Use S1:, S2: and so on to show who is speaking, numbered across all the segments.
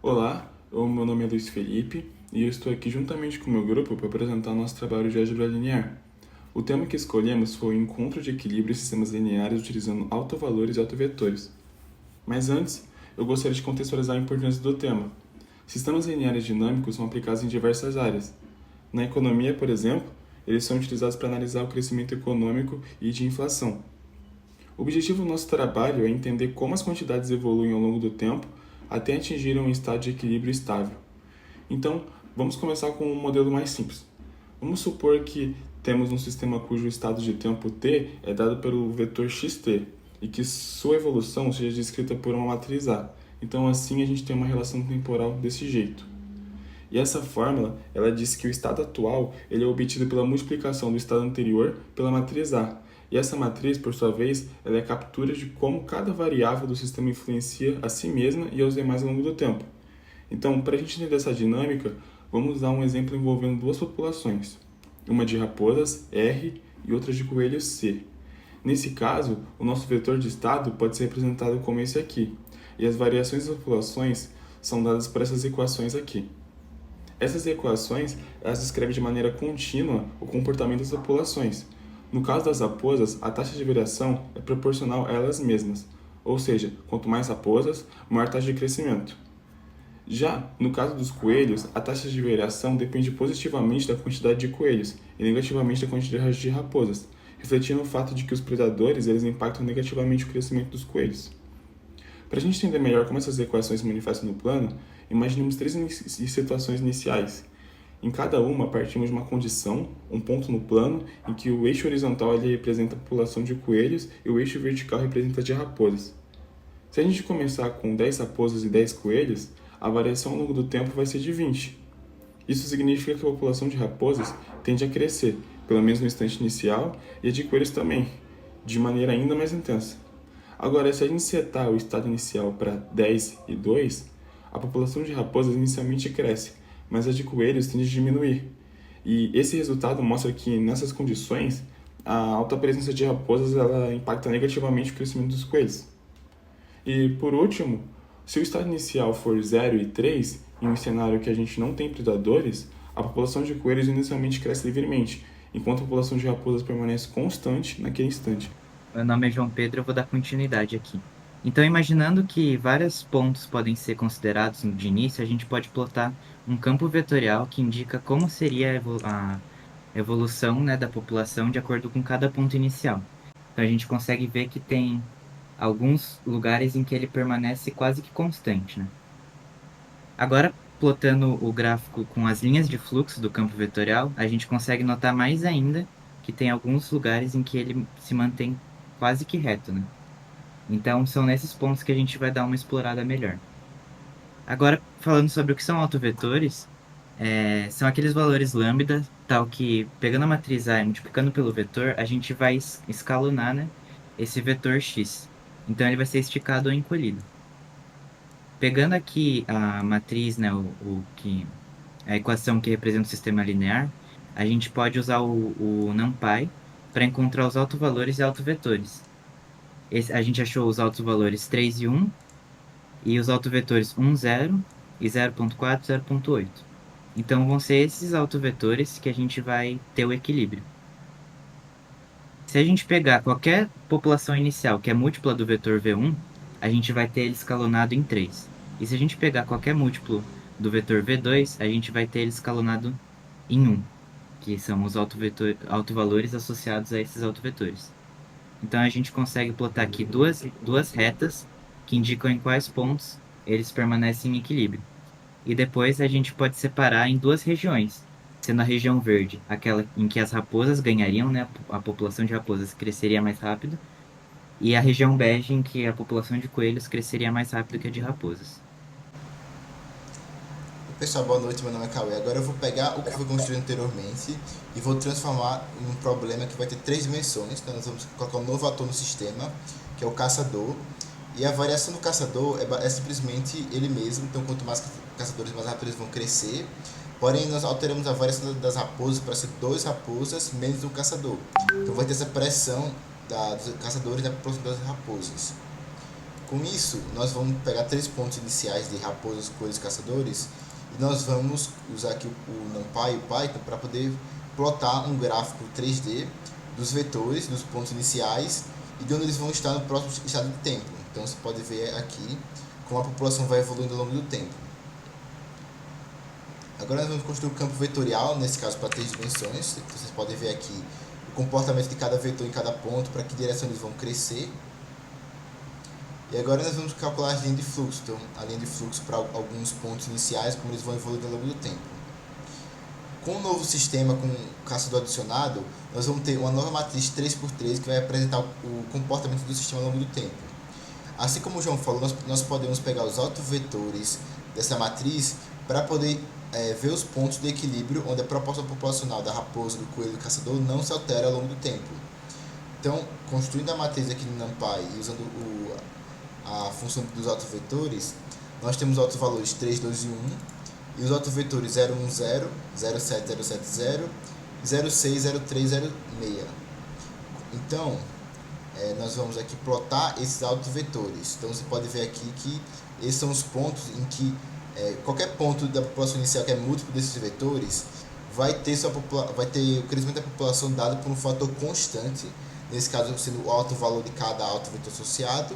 S1: Olá, meu nome é Luiz Felipe e eu estou aqui juntamente com o meu grupo para apresentar nosso trabalho de álgebra linear. O tema que escolhemos foi o encontro de equilíbrio em sistemas lineares utilizando autovalores e autovetores. Mas antes, eu gostaria de contextualizar a importância do tema. Sistemas lineares dinâmicos são aplicados em diversas áreas. Na economia, por exemplo, eles são utilizados para analisar o crescimento econômico e de inflação. O objetivo do nosso trabalho é entender como as quantidades evoluem ao longo do tempo até atingirem um estado de equilíbrio estável. Então, vamos começar com um modelo mais simples. Vamos supor que temos um sistema cujo estado de tempo t é dado pelo vetor xt e que sua evolução seja descrita por uma matriz A. Então, assim, a gente tem uma relação temporal desse jeito. E essa fórmula, ela diz que o estado atual ele é obtido pela multiplicação do estado anterior pela matriz A. E essa matriz, por sua vez, ela é a captura de como cada variável do sistema influencia a si mesma e aos demais ao longo do tempo. Então, para a gente entender essa dinâmica, vamos dar um exemplo envolvendo duas populações, uma de raposas, R, e outra de coelhos, C. Nesse caso, o nosso vetor de estado pode ser representado como esse aqui, e as variações das populações são dadas por essas equações aqui. Essas equações elas descrevem de maneira contínua o comportamento das populações. No caso das raposas, a taxa de variação é proporcional a elas mesmas, ou seja, quanto mais raposas, maior a taxa de crescimento. Já no caso dos coelhos, a taxa de variação depende positivamente da quantidade de coelhos e negativamente da quantidade de raposas, refletindo o fato de que os predadores eles impactam negativamente o crescimento dos coelhos. Para a gente entender melhor como essas equações se manifestam no plano, imaginemos três situações iniciais. Em cada uma, partimos de uma condição, um ponto no plano, em que o eixo horizontal ele representa a população de coelhos e o eixo vertical representa a de raposas. Se a gente começar com 10 raposas e 10 coelhos, a variação ao longo do tempo vai ser de 20. Isso significa que a população de raposas tende a crescer, pelo menos no instante inicial, e a de coelhos também, de maneira ainda mais intensa. Agora, se a gente setar o estado inicial para 10 e 2, a população de raposas inicialmente cresce, mas a de coelhos tende a diminuir. E esse resultado mostra que, nessas condições, a alta presença de raposas ela impacta negativamente o crescimento dos coelhos. E, por último, se o estado inicial for 0 e 3, em um cenário que a gente não tem predadores, a população de coelhos inicialmente cresce livremente, enquanto a população de raposas permanece constante naquele instante.
S2: Meu nome é João Pedro, eu vou dar continuidade aqui. Então, imaginando que vários pontos podem ser considerados de início, a gente pode plotar um campo vetorial que indica como seria a evolução, né, da população de acordo com cada ponto inicial. Então, a gente consegue ver que tem alguns lugares em que ele permanece quase que constante, né? Agora, plotando o gráfico com as linhas de fluxo do campo vetorial, a gente consegue notar mais ainda que tem alguns lugares em que ele se mantém quase que reto, né? Então, são nesses pontos que a gente vai dar uma explorada melhor. Agora, falando sobre o que são autovetores, são aqueles valores lambda, tal que, pegando a matriz A e multiplicando pelo vetor, a gente vai escalonar, né, esse vetor x. Então, ele vai ser esticado ou encolhido. Pegando aqui a matriz, né, a equação que representa o sistema linear, a gente pode usar o NumPy para encontrar os autovalores e autovetores. A gente achou os autovalores 3 e 1, e os autovetores 1, 0, e 0.4, 0.8. Então, vão ser esses autovetores que a gente vai ter o equilíbrio. Se a gente pegar qualquer população inicial que é múltipla do vetor V1, a gente vai ter ele escalonado em 3. E se a gente pegar qualquer múltiplo do vetor V2, a gente vai ter ele escalonado em 1, que são os autovalores associados a esses autovetores. Então, a gente consegue plotar aqui duas retas que indicam em quais pontos eles permanecem em equilíbrio. E depois a gente pode separar em duas regiões, sendo a região verde, aquela em que as raposas ganhariam, né, a população de raposas cresceria mais rápido, e a região bege, em que a população de coelhos cresceria mais rápido que a de raposas.
S3: Pessoal, boa noite, meu nome é Cauê. Agora eu vou pegar o que foi construído anteriormente e vou transformar em um problema que vai ter três dimensões. Então nós vamos colocar um novo ator no sistema, que é o caçador. E a variação do caçador é simplesmente ele mesmo, então quanto mais caçadores, mais rápido eles vão crescer. Porém, nós alteramos a variação das raposas para ser 2 raposas menos um caçador. Então vai ter essa pressão dos caçadores na população das raposas. Com isso, nós vamos pegar 3 pontos iniciais de raposas, coelhos e caçadores e nós vamos usar aqui o NumPy e o Python para poder plotar um gráfico 3D dos vetores, dos pontos iniciais e de onde eles vão estar no próximo estado de tempo. Então você pode ver aqui como a população vai evoluindo ao longo do tempo. Agora nós vamos construir um campo vetorial, nesse caso para 3 dimensões. Vocês podem ver aqui o comportamento de cada vetor em cada ponto, para que direção eles vão crescer. E agora nós vamos calcular as linhas de fluxo. Então, a linha de fluxo para alguns pontos iniciais, como eles vão evoluir ao longo do tempo. Com o novo sistema, com o caçador adicionado, nós vamos ter uma nova matriz 3x3 que vai apresentar o comportamento do sistema ao longo do tempo. Assim como o João falou, nós podemos pegar os autovetores dessa matriz para poder ver os pontos de equilíbrio onde a proporção populacional da raposa, do coelho e do caçador não se altera ao longo do tempo. Então, construindo a matriz aqui no NumPy e usando a função dos autovetores, nós temos os autovalores 3, 2 e 1 e os autovetores 0, 1, 0, 0, 7, 0, 7, 0, 0, 6, 0, 3, 0, 6. Então, nós vamos aqui plotar esses autovetores. Então, você pode ver aqui que esses são os pontos em que qualquer ponto da população inicial que é múltiplo desses vetores vai ter o crescimento da população dado por um fator constante, nesse caso sendo o alto valor de cada autovetor associado.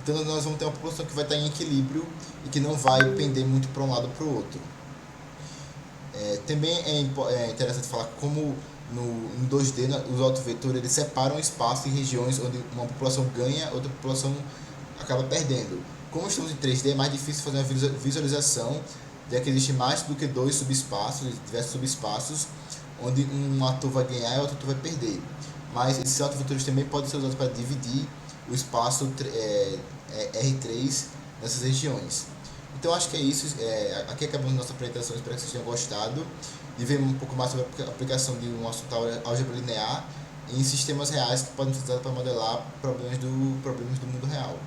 S3: Então nós vamos ter uma população que vai estar em equilíbrio e que não vai pender muito para um lado ou para o outro. Também é interessante falar como no 2D os autovetores eles separam espaço em regiões onde uma população ganha, outra população acaba perdendo. Como estamos em 3D, é mais difícil fazer uma visualização, já que existe mais do que 2 subespaços, diversos subespaços, onde um ator vai ganhar e outro ator vai perder. Mas esses autovetores também podem ser usados para dividir o espaço R3 nessas regiões. Então acho que é isso. Aqui acabamos nossa apresentação, espero que vocês tenham gostado e ver um pouco mais sobre a aplicação de um assunto álgebra linear em sistemas reais que podem ser usados para modelar problemas do mundo real.